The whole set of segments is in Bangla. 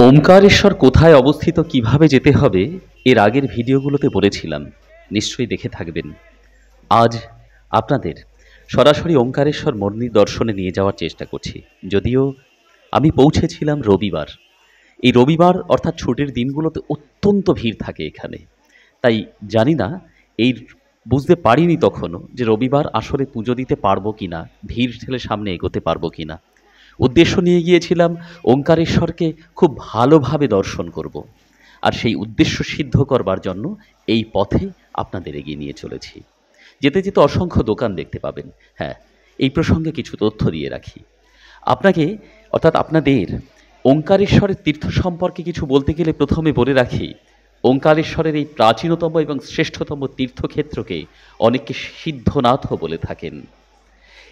ওমকারেশ্বর কোথায় অবস্থিত, কিভাবে যেতে হবে এর আগের ভিডিওগুলোতে বলেছিলাম, নিশ্চয়ই দেখে থাকবেন। আজ আপনাদের সরাসরি ওমকারেশ্বর মন্দির দর্শনে নিয়ে যাওয়ার চেষ্টা করছি। যদিও আমি পৌঁছেছিলাম রবিবার। এই রবিবার অর্থাৎ ছুটির দিনগুলোতে অত্যন্ত ভিড় থাকে এখানে। তাই জানি না, এই বুঝতে পারিনি তখনও যে রবিবার আসলে পুজো দিতে পারবো কিনা, ভিড় ঠেলে সামনে এগোতে পারবো কিনা। উদ্দেশ্য নিয়ে গিয়েছিলাম ওঙ্কারেশ্বরকে খুব ভালোভাবে দর্শন করব, আর সেই উদ্দেশ্য সিদ্ধ করবার জন্য এই পথে আপনাদের এগিয়ে নিয়ে চলেছি। যেতে যেতে অসংখ্য দোকান দেখতে পাবেন। হ্যাঁ, এই প্রসঙ্গে কিছু তথ্য দিয়ে রাখি আপনাকে, অর্থাৎ আপনাদের। ওঙ্কারেশ্বরের তীর্থ সম্পর্কে কিছু বলতে গেলে প্রথমে বলে রাখি, ওঙ্কারেশ্বরের এই প্রাচীনতম এবং শ্রেষ্ঠতম তীর্থক্ষেত্রকে অনেকে সিদ্ধনাথও বলে থাকেন।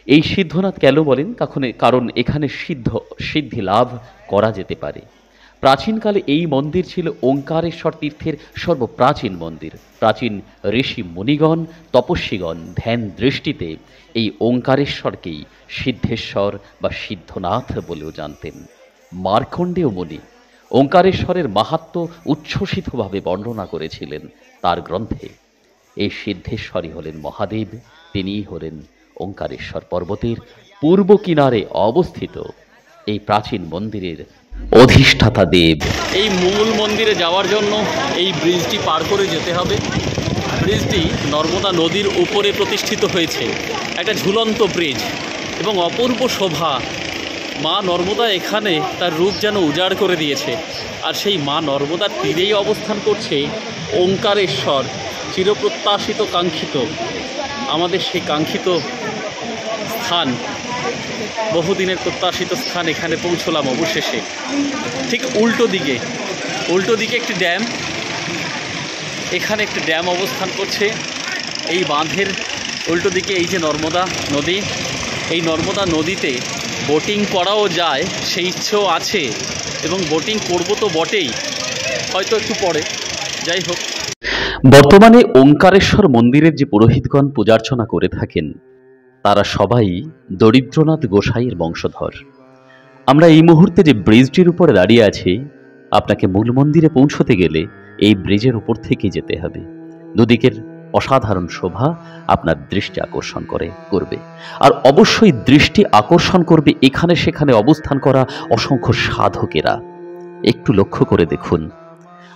এই সিদ্ধনাথ কেন বলেন? কারণ এখানে সিদ্ধি লাভ করা যেতে পারে। প্রাচীনকালে এই মন্দির ছিল ওঙ্কারেশ্বর তীর্থের সর্বপ্রাচীন মন্দির। প্রাচীন ঋষি মুনিগণ, তপস্বীগণ ধ্যান দৃষ্টিতে এই ওঙ্কারেশ্বরকেই সিদ্ধেশ্বর বা সিদ্ধনাথ বলেও জানতেন। মার্কণ্ডেয় মুনি ওঙ্কারেশ্বরের মাহাত্ম্য উচ্ছ্বসিতভাবে বর্ণনা করেছিলেন তার গ্রন্থে। এই সিদ্ধেশ্বরই হলেন মহাদেব, তিনিই হলেন ওঙ্কারেশ্বর পর্বতের পূর্ব কিনারে অবস্থিত এই প্রাচীন মন্দিরের অধিষ্ঠাতা দেব। এই মূল মন্দিরে যাওয়ার জন্য এই ব্রিজটি পার করে যেতে হবে। ব্রিজটি নর্মদা নদীর উপরে প্রতিষ্ঠিত হয়েছে, একটা ঝুলন্ত ব্রিজ এবং অপূর্ব শোভা। মা নর্মদা এখানে তার রূপ যেন উজাড় করে দিয়েছে। আর সেই মা নর্মদার তীরেই অবস্থান করছে ওঙ্কারেশ্বর, চিরপ্রত্যাশিত কাঙ্ক্ষিত, আমাদের সেই কাঙ্ক্ষিত স্থান, বহুদিনের প্রত্যাশিত স্থান। এখানে পৌঁছলাম অবশেষে। ঠিক উল্টো দিকে একটি ড্যাম, এখানে একটি ড্যাম অবস্থান করছে। এই বাঁধের উল্টো দিকে এই যে নর্মদা নদী, এই নর্মদা নদীতে বোটিং করাও যায়, সেই ইচ্ছেও আছে এবং বোটিং করব তো বটেই, হয়তো একটু পরে। যাই হোক, বর্তমানে ওঙ্কারেশ্বর মন্দিরের যে পুরোহিতগণ পূজার্চনা করে থাকেন, তারা সবাই দরিদ্রনাথ গোসাইয়ের বংশধর। আমরা এই মুহূর্তে যে ব্রিজটির উপরে দাঁড়িয়ে আছি, আপনাকে মূল মন্দিরে পৌঁছতে গেলে এই ব্রিজের উপর থেকে যেতে হবে। দুদিকের অসাধারণ শোভা আপনার দৃষ্টি আকর্ষণ করবে, আর অবশ্যই দৃষ্টি আকর্ষণ করবে এখানে সেখানে অবস্থান করা অসংখ্য সাধকেরা। একটু লক্ষ্য করে দেখুন,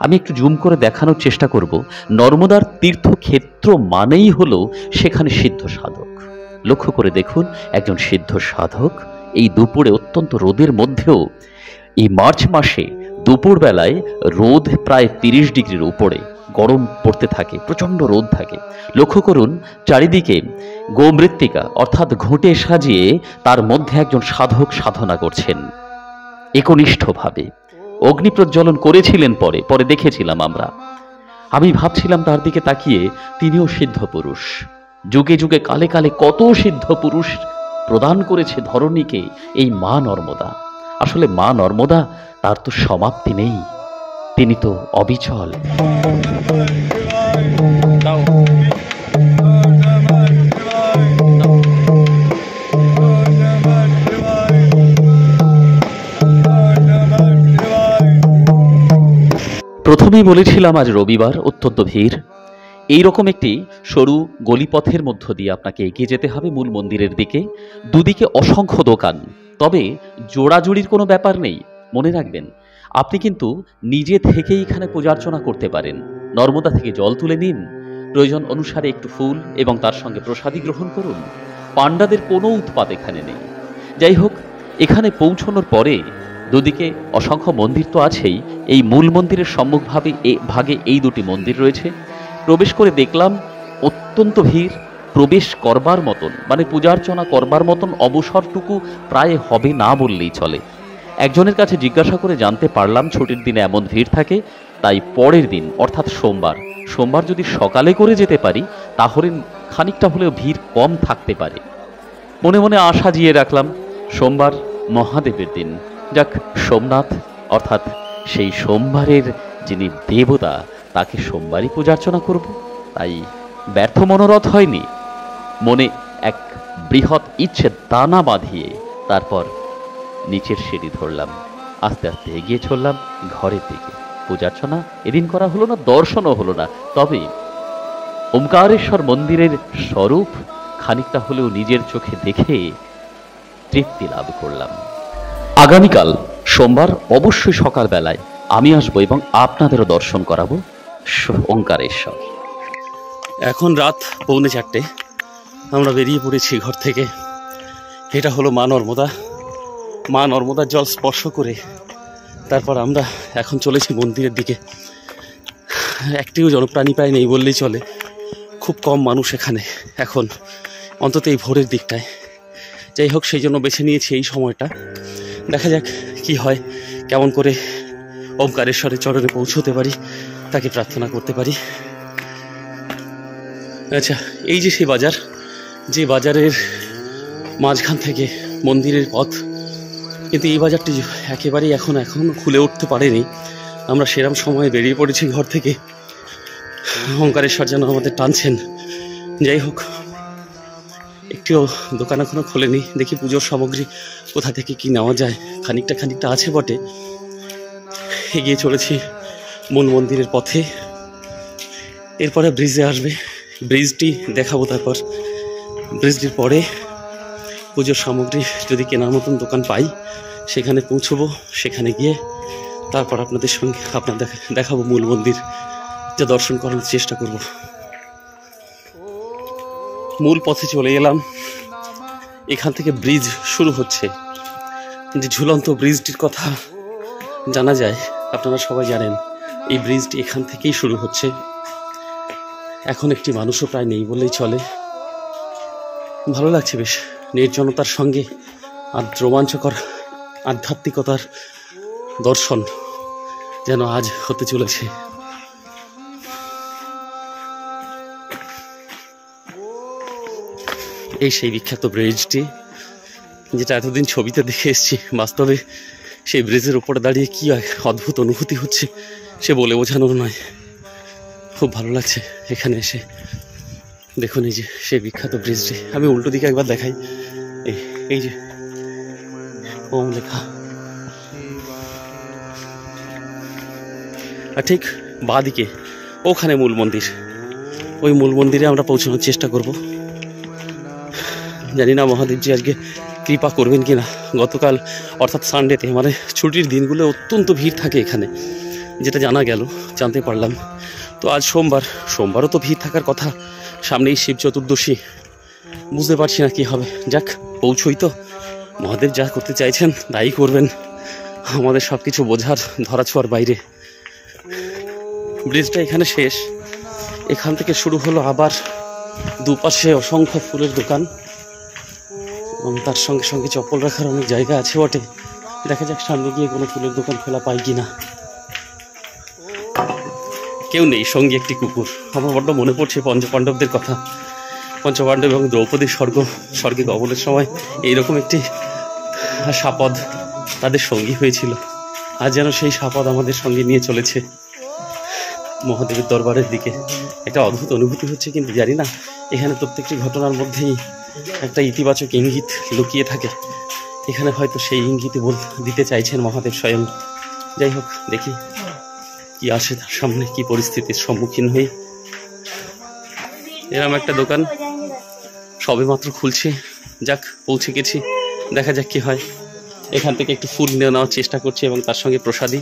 আমি একটু জুম করে দেখানোর চেষ্টা করব। নর্মদার তীর্থক্ষেত্র মানেই হলো সেখানে সিদ্ধ সাধক। লক্ষ্য করে দেখুন, একজন সিদ্ধ সাধক এই দুপুরে, অত্যন্ত রোদের মধ্যেও, এই মার্চ মাসে দুপুরবেলায় রোদ প্রায় 30 ডিগ্রির উপরে, গরম পড়তে থাকে, প্রচণ্ড রোদ থাকে। লক্ষ্য করুন, চারিদিকে গোমৃত্তিকা অর্থাৎ ঘুঁটে সাজিয়ে তার মধ্যে একজন সাধক সাধনা করছেন একনিষ্ঠভাবে। অগ্নি প্রজ্বলন করেছিলেন, পরে দেখেছিলাম আমরা। আমি ভাবছিলাম তার দিকে তাকিয়ে, তিনিও সিদ্ধ পুরুষ। যুগে যুগে কালে কালে কত সিদ্ধ পুরুষ প্রদান করেছে ধরণীকে এই মা নর্মদা। আসলে মা নর্মদা, তার তো সমাপ্তি নেই, তিনি তো অবিচল। প্রথমেই বলেছিলাম আজ রবিবার, অত্যন্ত ভিড়। এইরকম একটি সরু গলিপথের মধ্য দিয়ে আপনাকে এগিয়ে যেতে হবে মূল মন্দিরের দিকে। দুদিকে অসংখ্য দোকান, তবে জোড়াজুড়ির কোনো ব্যাপার নেই। মনে রাখবেন, আপনি কিন্তু নিজে থেকেই এখানে পূজার্চনা করতে পারেন। নর্মদা থেকে জল তুলে নিন, প্রয়োজন অনুসারে একটু ফুল এবং তার সঙ্গে প্রসাদী গ্রহণ করুন। পাণ্ডাদের কোনো উৎপাত এখানে নেই। যাই হোক, এখানে পৌঁছানোর পরে দুদিকে অসংখ্য মন্দির তো আছেই। এই মূল মন্দিরের ভাগে এই দুটি মন্দির রয়েছে। প্রবেশ করে দেখলাম অত্যন্ত ভিড়। প্রবেশ করবার মতন, মানে পূজার্চনা করবার মতন অবসরটুকু প্রায় হবে না বললেই চলে। একজনের কাছে জিজ্ঞাসা করে জানতে পারলাম, ছুটির দিনে এমন ভিড় থাকে, তাই পরের দিন অর্থাৎ সোমবার যদি সকালে করে যেতে পারি, তাহলে খানিকটা হলেও ভিড় কম থাকতে পারে। মনে মনে আশা জিয়ে রাখলাম, সোমবার মহাদেবের দিন, যাক, সোমনাথ অর্থাৎ সেই সোমবারের যিনি দেবতা, তাকে সোমবারই পূজার্চনা করব। তাই ব্যর্থ মনোরথ হয়নি। মনে এক বৃহৎ ইচ্ছে দানা বাঁধিয়ে তারপর নিচের সিঁড়ি ধরলাম। আস্তে আস্তে এগিয়ে চললাম ঘরের দিকে। পূজার্চনা এদিন করা হলো না, দর্শনও হলো না, তবে ওমকারেশ্বর মন্দিরের স্বরূপ খানিকটা হলেও নিজের চোখে দেখে তৃপ্তি লাভ করলাম। আগামীকাল সোমবার অবশ্যই সকালবেলায় আমি আসবো এবং আপনাদেরও দর্শন করাবো ওমকারেশ্বর। এখন রাত 3:45, আমরা বেরিয়ে পড়েছি ঘর থেকে। এটা হলো মা নর্মদা। মা নর্মদার জল স্পর্শ করে তারপর আমরা এখন চলেছি মন্দিরের দিকে। একটিও জনপ্রাণী প্রায় নেই বললেই চলে, খুব কম মানুষ এখানে এখন, অন্তত এই ভোরের দিকটায়। যাই হোক, সেই জন্য বেছে নিয়েছি এই সময়টা। দেখা যাক কি হয়, কেমন করে ওমকারেশ্বরের চরণে পৌঁছতে পারি, তাকে প্রার্থনা করতে পারি। আচ্ছা, এই যে সেই বাজার, যে বাজারের মাঝখান থেকে মন্দিরের পথ, কিন্তু এই বাজারটি একেবারেই এখন খুলে উঠতে পারেনি। আমরা সেরম সময়ে বেরিয়ে পড়েছি ঘর থেকে, ওমকারেশ্বর যেন আমাদের টানছেন। যাই হোক, একটিও দোকান এখনো খোলেনি। দেখি পুজোর সামগ্রী কোথা থেকে কি নেওয়া যায়। খানিকটা আছে বটে। এগিয়ে চলেছি মূল মন্দিরের পথে। এরপরে ব্রিজে আসবে, ব্রিজটি দেখাবো। তারপর ব্রিজটির পরে পুজোর সামগ্রী যদি কেনার মতন দোকান পাই সেখানে পৌঁছবো। সেখানে গিয়ে তারপর আপনাদের সঙ্গে দেখাবো মূল মন্দির, যা দর্শন করার চেষ্টা করব। মূল পথে চলে এলাম। এখান থেকে ব্রিজ শুরু হচ্ছে। যে ঝুলন্ত ব্রিজটির কথা জানা যায়, আপনারা সবাই জানেন, এই ব্রিজটি এখান থেকেই শুরু হচ্ছে। এখন একটি মানুষও প্রায় নেই বললেই চলে। ভালো লাগছে বেশ, নির্জনতার সঙ্গে আর রোমাঞ্চকর আধ্যাত্মিকতার দর্শন যেন আজ হতে চলেছে। এই সেই বিখ্যাত ব্রিজটি, যেটা এতদিন ছবিতে দেখে এসেছি। বাস্তবে সেই ব্রিজের উপরে দাঁড়িয়ে কি অদ্ভুত অনুভূতি হচ্ছে সে বলে বোঝানোর নয়। খুব ভালো লাগছে এখানে এসে। দেখুন এই যে সেই বিখ্যাত ব্রিজটি। আমি উল্টো দিকে একবার দেখাই। এই যে ওম লেখা, আর ঠিক বাঁ দিকে ওখানে মূল মন্দির। ওই মূল মন্দিরে আমরা পৌঁছানোর চেষ্টা করব। জানি না মহাদেবজি আজকে কৃপা করবেন কি না। গতকাল অর্থাৎ সানডেতে, মানে ছুটির দিনগুলো অত্যন্ত ভিড় থাকে এখানে, যেটা জানতে পারলাম। তো আজ সোমবারও তো ভিড় থাকার কথা। সামনেই শিব চতুর্দশী, বুঝতে পারছি না কি হবে। যাক, পৌঁছই তো। মহাদেব যা করতে চাইছেন তাই করবেন, আমাদের সব কিছু বোঝার ধরাছোঁয়ার বাইরে। ব্রিজটা এখানে শেষ। এখান থেকে শুরু হলো আবার দুপাশে অসংখ্য ফুলের দোকান, এবং তার সঙ্গে সঙ্গে চপ্পল রাখার অনেক জায়গা আছে বটে। দেখা যাক সামনে গিয়ে কোনো ফুলের দোকান খোলা পাই কিনা। কেউ নেই, সঙ্গে একটি কুকুর। আমার বড্ড মনে পড়ছে পঞ্চপাণ্ডবদের কথা। পঞ্চপাণ্ডব এবং দ্রৌপদী স্বর্গে গমনের সময় এইরকম একটি সাপদ তাদের সঙ্গী হয়েছিল। আজ যেন সেই সাপদ আমাদের সঙ্গে নিয়ে চলেছে মহাদেবের দরবারের দিকে। একটা অদ্ভুত অনুভূতি হচ্ছে, কিন্তু জানি না, এখানে প্রত্যেকটি ঘটনার মধ্যেই একটা ইতিবাচক ইঙ্গিত লুকিয়ে থাকে। এখানে হয়তো সেই ইঙ্গিতই দিতে চাইছেন মহাদেব স্বয়ং। যাই হোক, দেখি কি আসে তার সামনে, কি পরিস্থিতির সম্মুখীন হই। এরকম একটা দোকান সবে মাত্র খুলছে। যাক, পৌঁছে গেছি, দেখা যাক কি হয়। এখান থেকে একটু ফুল নিয়ে নেওয়ার চেষ্টা করছি এবং তার সঙ্গে প্রসাদী।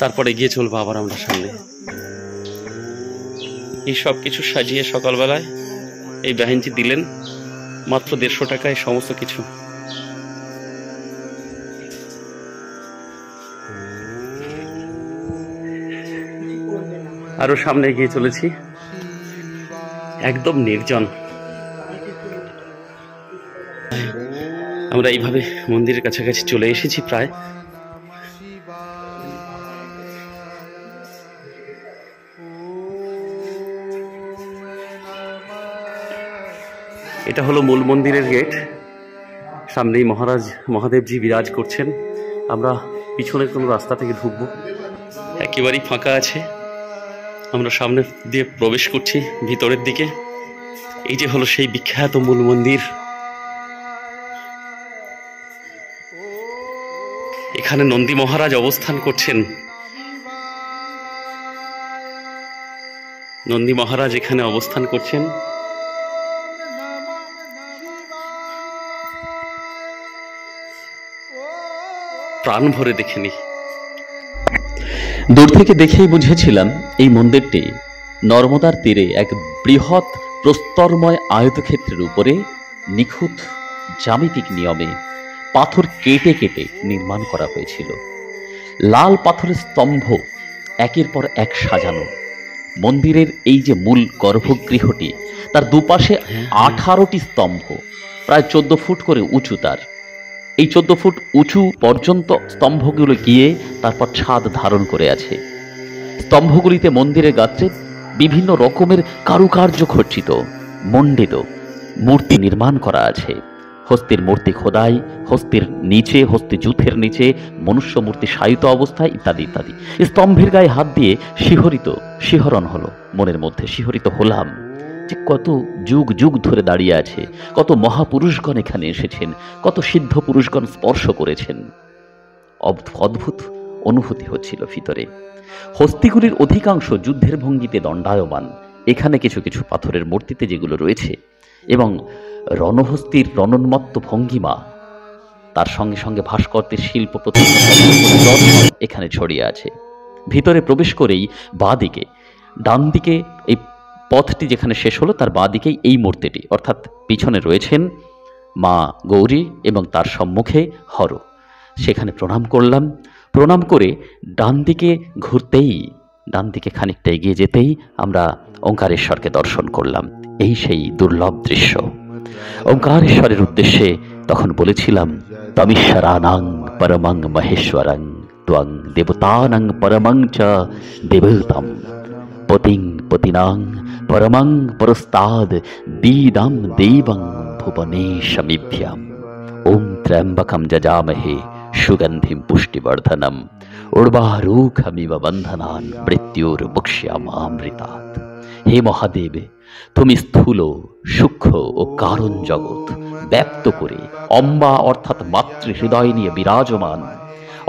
তারপরে গিয়ে চলবো আবার আমরা সামনে। এই সব কিছু সাজিয়ে সকালবেলায় এই বাহিনীটি দিলেন মাত্র 150 টাকায় সমস্ত কিছু। আরো সামনে এগিয়ে চলেছি, একদম নির্জন। আমরা এইভাবে মন্দিরের কাছাকাছি চলে এসেছি প্রায়। এটা হলো মূল মন্দিরের গেট। সামনেই মহাদেবজি বিরাজ করছেন। আমরা পিছনের কোনো রাস্তা থেকে ঢুকবো, একেবারেই ফাঁকা আছে। আমরা সামনে দিয়ে প্রবেশ করছি ভিতরের দিকে। এই যে হলো সেই বিখ্যাত মূল মন্দির। এখানে নন্দী মহারাজ অবস্থান করছেন। নন্দী মহারাজ এখানে অবস্থান করছেন। প্রাণ ভরে দেখেনি। দূর থেকে দেখেই বুঝেছিলাম এই মন্দিরটি নর্মদার তীরে এক বৃহৎ প্রস্তরময় আয়তক্ষেত্রের উপরে নিখুঁত জ্যামিতিক নিয়মে পাথর কেটে কেটে নির্মাণ করা হয়েছিল। লাল পাথরের স্তম্ভ একের পর এক সাজানো। মন্দিরের এই যে মূল গর্ভগৃহটি, তার দুপাশে 18টি স্তম্ভ, প্রায় 14 ফুট করে উঁচু। তার এই 14 ফুট উঁচু পর্যন্ত স্তম্ভগুলো গিয়ে তারপর ছাদ ধারণ করে আছে। স্তম্ভগুলিতে মন্দিরের গাত্রে বিভিন্ন রকমের কারুকার্য খচিত মণ্ডিত মূর্তি নির্মাণ করা আছে। হস্তির মূর্তি খোদাই, হস্তির নিচে, হস্তি জুথের নিচে মনুষ্য মূর্তি শায়িত অবস্থায়, ইত্যাদি ইত্যাদি। স্তম্ভের গায়ে হাত দিয়ে শিহরণ হলো, মনের মধ্যে শিহরিত হলাম যে কত যুগ যুগ ধরে দাঁড়িয়ে আছে, কত মহাপুরুষগণ এখানে এসেছেন, কত সিদ্ধ পুরুষগণ স্পর্শ করেছেন। অদ্ভুত অনুভূতি হচ্ছিল ভিতরে। হস্তিগুলির অধিকাংশ যুদ্ধের ভঙ্গিতে দণ্ডায়মান। এখানে কিছু কিছু পাথরের মূর্তিতে যেগুলো রয়েছে, এবং রণহস্তির রণোন্মত্ত ভঙ্গিমা, তার সঙ্গে সঙ্গে ভাস্কর্যের শিল্প প্রতিমা এখানে ছড়িয়ে আছে। ভিতরে প্রবেশ করেই বাঁ দিকে, ডান দিকে এই পথটি যেখানে শেষ হলো তার বাঁ দিকেই এই মূর্তিটি, অর্থাৎ পিছনে রয়েছেন মা গৌরী এবং তার সম্মুখে হর। সেখানে প্রণাম করলাম। প্রণাম করে ডান দিকে ঘুরতেই, ডান দিকে খানিকটা এগিয়ে যেতেই আমরা ওঙ্কারেশ্বরকে দর্শন করলাম। এই সেই দুর্লভ দৃশ্য। ওঙ্কারেশ্বরের উদ্দেশ্যে তখন বলেছিলাম, তমিশ্বরানাং পরমং মহেশ্বরং ত্বং দেবতানাং পরমং চ দেবতাম পতিং পতিনাং পরমং পরস্তাদ বিদং দেবং ভুবনেশমিভ্যাম। ওম ত্র্যম্বকম যজামহে সুগন্ধিম পুষ্টিবর্ধনম উর্বারুকমিব বন্ধনান মৃত্যুর্মুক্ষ্যামামৃতাৎ। হে মহাদেব, তুমি স্থূল, সূক্ষ্ম ও কারণ জগৎ ব্যক্ত করে অম্বা অর্থাৎ মাতৃ হৃদয় নিয়ে বিরাজমান,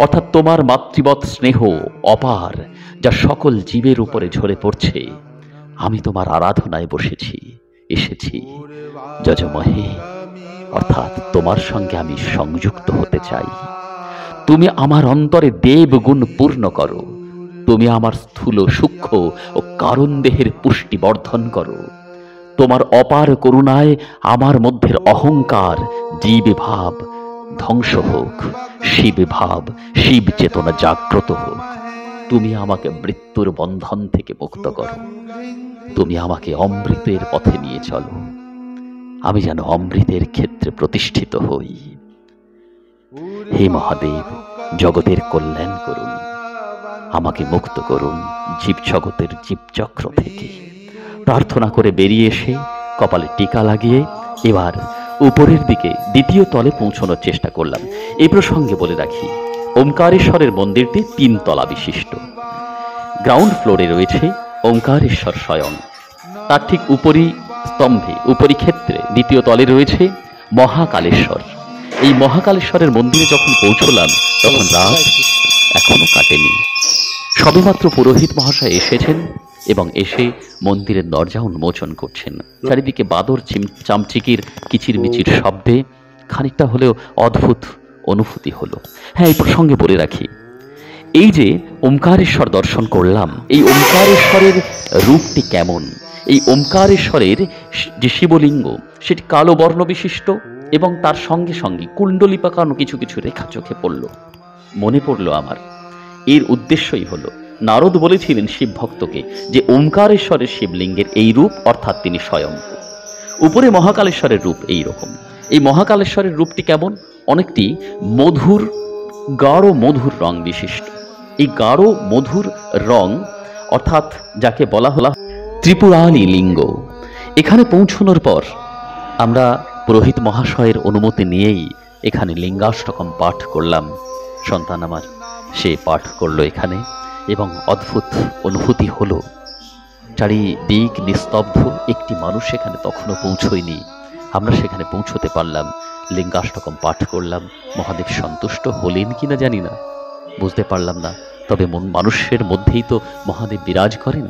অর্থাৎ তোমার মাতৃবৎ স্নেহ অপার যা সকল জীবের উপরে ঝরে পড়ছে। আমি তোমার আরাধনায় এসেছি যজমহে, অর্থাৎ তোমার সঙ্গে আমি সংযুক্ত হতে চাই। তুমি আমার অন্তরে দেবগুণ পূর্ণ করো। তুমি আমার স্থূল, সূক্ষ্ম ও কারণ দেহের পুষ্টি বর্ধন করো। তোমার অপার করুণায় আমার মধ্যের অহংকার, জীব ভাব ধ্বংস হোক, শিব ভাব, শিব চেতনা জাগ্রত হোক। তুমি আমাকে মৃত্যুর বন্ধন থেকে মুক্ত করো। তুমি আমাকে অমৃতের পথে নিয়ে চলো। আমি যেন অমৃতের ক্ষেত্রে প্রতিষ্ঠিত হই। হে মহাদেব, জগতের কল্যাণ করুন, আমাকে মুক্ত করুন জীবজগতের জীবচক্র থেকে। প্রার্থনা করে বেরিয়ে এসে কপালে টিকা লাগিয়ে এবার উপরের দিকে দ্বিতীয় তলে পৌঁছানোর চেষ্টা করলাম। এই প্রসঙ্গে বলে রাখি, ওঙ্কারেশ্বরের মন্দিরটি 3 তলা বিশিষ্ট। গ্রাউন্ড ফ্লোরে রয়েছে ওঙ্কারেশ্বর স্বয়ং। তার ঠিক উপরি স্তম্ভে, উপরি ক্ষেত্রে দ্বিতীয় তলে রয়েছে মহাকালেশ্বর। এই মহাকালেশ্বরের মন্দিরে যখন পৌঁছলাম তখন রাত এখনো কাটেনি। সবেমাত্র পুরোহিত মহাশয় এসেছেন এবং এসে মন্দিরের দরজা উন্মোচন করছেন। চারিদিকে বাদর চামচিকির কিচিরমিচির শব্দে খানিকটা হলেও অদ্ভুত অনুভূতি হলো। হ্যাঁ, এই প্রসঙ্গে বলে রাখি, এই যে ওমকারেশ্বর দর্শন করলাম, এই ওমকারেশ্বরের রূপটি কেমন, এই ওমকারেশ্বরের যে শিবলিঙ্গ সেটি কালো বর্ণ বিশিষ্ট এবং তার সঙ্গে সঙ্গে কুণ্ডলী পাকানো কিছু কিছু রেখা চোখে পড়ল। মনে পড়ল আমার, এর উদ্দেশ্যই হলো, নারদ বলেছিলেন শিব ভক্তকে যে ওমকারেশ্বরের শিবলিঙ্গের এই রূপ, অর্থাৎ তিনি স্বয়ং। উপরে মহাকালেশ্বরের রূপ এই রকম। এই মহাকালেশ্বরের রূপটি কেমন? অনেকটি মধুর, গাঢ় মধুর রং বিশিষ্ট। এই গাঢ় মধুর রং, অর্থাৎ যাকে বলা হলো ত্রিপুরালি লিঙ্গ। এখানে পৌঁছানোর পর আমরা পুরোহিত মহাশয়ের অনুমতি নিয়েই এখানে লিঙ্গাষ্টকম পাঠ করলাম। সন্তান আমার সে পাঠ করলো এখানে, এবং অদ্ভুত অনুভূতি হলো। চারিদিক নিস্তব্ধ, একটি মানুষ এখানে তখনও পৌঁছয়নি। আমরা সেখানে পৌঁছতে পারলাম। লিঙ্গাষ্টকম পাঠ করলাম। মহাদেব সন্তুষ্ট হলেন কিনা জানি না, বুঝতে পারলাম না, তবে মানুষের মধ্যেই তো মহাদেব বিরাজ করেন।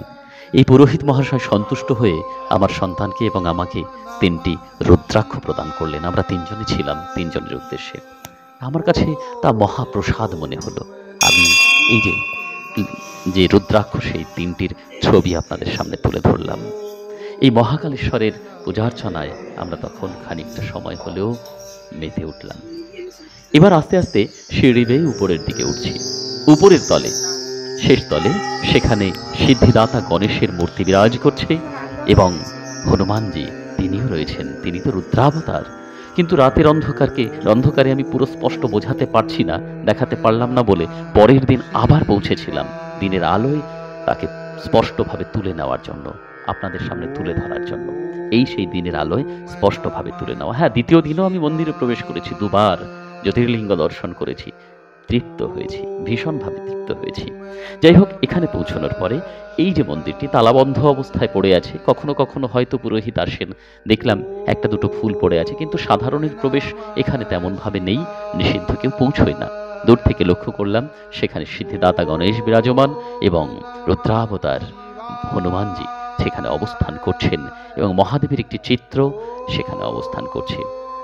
এই পুরোহিত মহাশয় সন্তুষ্ট হয়ে আমার সন্তানকে এবং আমাকে 3টি রুদ্রাক্ষ প্রদান করলেন। আমরা 3জনই ছিলাম, 3জনের উদ্দেশ্যে। আমার কাছে তা মহাপ্রসাদ মনে হলো। আমি এই যে রুদ্রাক্ষ, সেই 3টির ছবি আপনাদের সামনে তুলে ধরলাম। এই মহাকালেশ্বরের পূজার্চনায় আমরা তখন খানিকটা সময় হলেও মেতে উঠলাম। এবার আস্তে আস্তে সিঁড়ি বেয়ে উপরের দিকে উঠছি। উপরের তলে, শেষ তলে, সেখানে সিদ্ধিদাতা গণেশের মূর্তি বিরাজ করছে এবং হনুমানজি তিনিও রয়েছেন। তিনি তো রুদ্রাবতার, কিন্তু রাতের অন্ধকারে আমি পুরো স্পষ্ট বোঝাতে পারছি না, দেখাতে পারলাম না বলে পরের দিন আবার পৌঁছেছিলাম দিনের আলোয় তাকে স্পষ্টভাবে তুলে নেওয়ার জন্য, আপনাদের সামনে তুলে ধরার জন্য। এই সেই দিনের আলোয় স্পষ্টভাবে তুলে নেওয়া। হ্যাঁ, দ্বিতীয় দিনও আমি মন্দিরে প্রবেশ করেছি, 2বার জ্যোতির্লিঙ্গ দর্শন করেছি, তৃপ্ত হয়েছি, ভীষণভাবে তৃপ্ত হয়েছি। যাই হোক, এখানে পৌঁছানোর পরে এই যে মন্দিরটি তালাবন্ধ অবস্থায় পড়ে আছে, কখনো কখনো হয়তো পুরোহিত আসেন, দেখলাম 1-2 ফুল পড়ে আছে, কিন্তু সাধারণের প্রবেশ এখানে তেমনভাবে নেই, নিষিদ্ধ, কেউ পৌঁছয় না। দূর থেকে লক্ষ্য করলাম সেখানে সিদ্ধিদাতা গণেশ বিরাজমান এবং রুদ্রাবতার হনুমানজি সেখানে অবস্থান করছেন এবং মহাদেবের একটি চিত্র সেখানে অবস্থান করছে।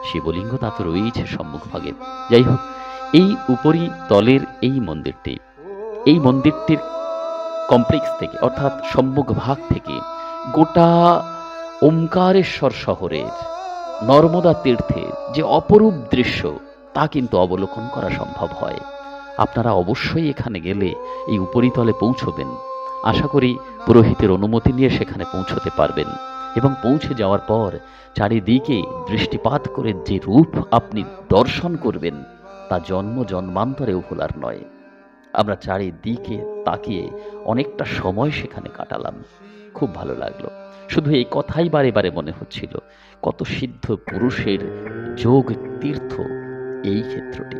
শিবলিঙ্গ তা তো রয়েছে সম্মুখভাগে। যাই হোক, এই উপরি তলের এই মন্দিরটির কমপ্লেক্স থেকে, অর্থাৎ সম্মুখ ভাগ থেকে গোটা ওমকারেশ্বর শহরের নর্মদা তীর্থে যে অপরূপ দৃশ্য তা কিন্তু অবলোকন করা সম্ভব হয়। আপনারা অবশ্যই এখানে গেলে এই উপরিতলে পৌঁছবেন। আশা করি পুরোহিতের অনুমতি নিয়ে সেখানে পৌঁছতে পারবেন এবং পৌঁছে যাওয়ার পর চারিদিকে দৃষ্টিপাত করে যে রূপ আপনি দর্শন করবেন তা জন্ম জন্মান্তরেও ভোলার নয়। আমরা চারিদিকে তাকিয়ে অনেকটা সময় সেখানে কাটালাম, খুব ভালো লাগলো। শুধু এই কথাই বারে বারে মনে হচ্ছিল, কত সিদ্ধ পুরুষের যোগ তীর্থ এই ক্ষেত্রটি।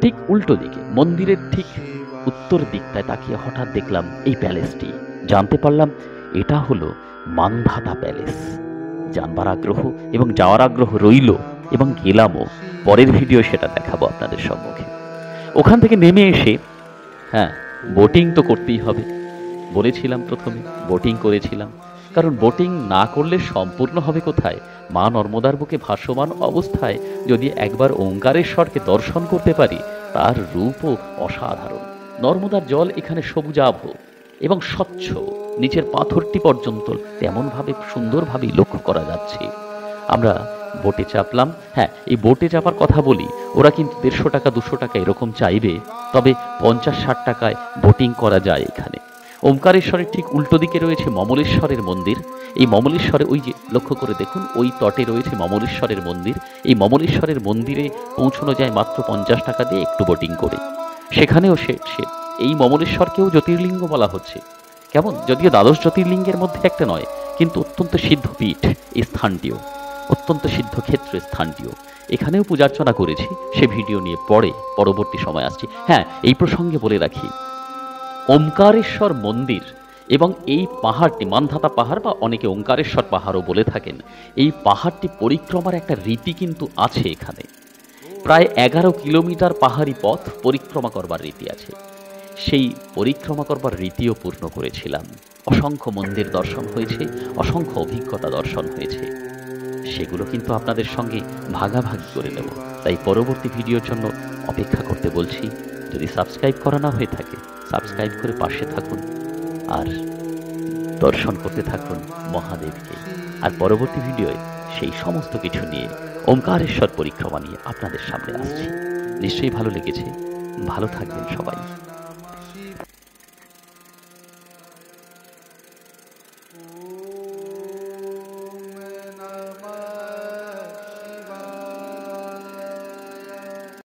ঠিক উল্টো দিকে, মন্দিরের ঠিক উত্তর দিকটায় তাকিয়ে হঠাৎ দেখলাম এই প্যালেসটি। জানতে পারলাম এটা হলো মান্ধাতা প্যালেস। জানবার আগ্রহ এবং যাওয়ার আগ্রহ রইল এবং গেলামও। পরের ভিডিও সেটা দেখাবো আপনাদের সম্মুখে। ওখান থেকে নেমে এসে, হ্যাঁ, বোটিং তো করতেই হবে, বলেছিলাম প্রথমে, বোটিং করেছিলাম। কারণ বোটিং না করলে সম্পূর্ণ হবে কোথায়? মা নর্মদার বুকে ভাসমান অবস্থায় যদি একবার ওঙ্কারেশ্বরকে দর্শন করতে পারি, তার রূপও অসাধারণ। নর্মদার জল এখানে সবুজাভ এবং স্বচ্ছ, নিচের পাথরটি পর্যন্ত তেমনভাবে সুন্দরভাবেই লক্ষ্য করা যাচ্ছে। আমরা বোটে চাপলাম। হ্যাঁ, এই বোটে চাপার কথা বলি, ওরা কিন্তু 150 টাকা 200 টাকা এরকম চাইবে, তবে 50-60 টাকায় বোটিং করা যায় এখানে। ওমকারেশ্বরের ঠিক উল্টো দিকে রয়েছে মমলেশ্বরের মন্দির। এই মমলেশ্বরে, ওই যে লক্ষ্য করে দেখুন, ওই তটে রয়েছে মমলেশ্বরের মন্দির। এই মমলেশ্বরের মন্দিরে পৌঁছানো যায় মাত্র 50 টাকা দিয়ে, একটু বোটিং করে। সেখানেও এই মমলেশ্বরকেও জ্যোতির্লিঙ্গ বলা হচ্ছে। কেমন? যদিও 12 জ্যোতির্লিঙ্গের মধ্যে একটা নয়, কিন্তু অত্যন্ত সিদ্ধপীঠ এই স্থানটিও, অত্যন্ত সিদ্ধ ক্ষেত্র স্থানটিও। এখানেও পূজার্চনা করেছি, সে ভিডিও নিয়ে পরবর্তী সময় আসছি। হ্যাঁ, এই প্রসঙ্গে বলে রাখি, ওমকারেশ্বর মন্দির এবং এই পাহাড়টি, মান্ধাতা পাহাড় বা অনেকে ওমকারেশ্বর পাহাড়ও বলে থাকেন, এই পাহাড়টি পরিক্রমার একটা রীতি কিন্তু আছে এখানে। প্রায় 11 কিলোমিটার পাহাড়ি পথ পরিক্রমা করবার রীতি আছে। সেই পরিক্রমা করবার রীতিও পূর্ণ করেছিলাম। অসংখ্য মন্দির দর্শন হয়েছে, অসংখ্য অভিজ্ঞতা দর্শন হয়েছে। সেগুলো কিন্তু আপনাদের সঙ্গে ভাগাভাগি করে নেব। তাই পরবর্তী ভিডিওর জন্য অপেক্ষা করতে বলছি। যদি সাবস্ক্রাইব করা না হয়ে থাকে, সাবস্ক্রাইব করে পাশে থাকুন আর দর্শন করতে থাকুন মহাদেবকে। আর পরবর্তী ভিডিওয় সেই সমস্ত কিছু নিয়ে, ওমকারেশ্বর পরিক্রমা নিয়ে আপনাদের সামনে আসছি। নিশ্চয়ই ভালো লেগেছে। ভালো থাকবেন সবাই।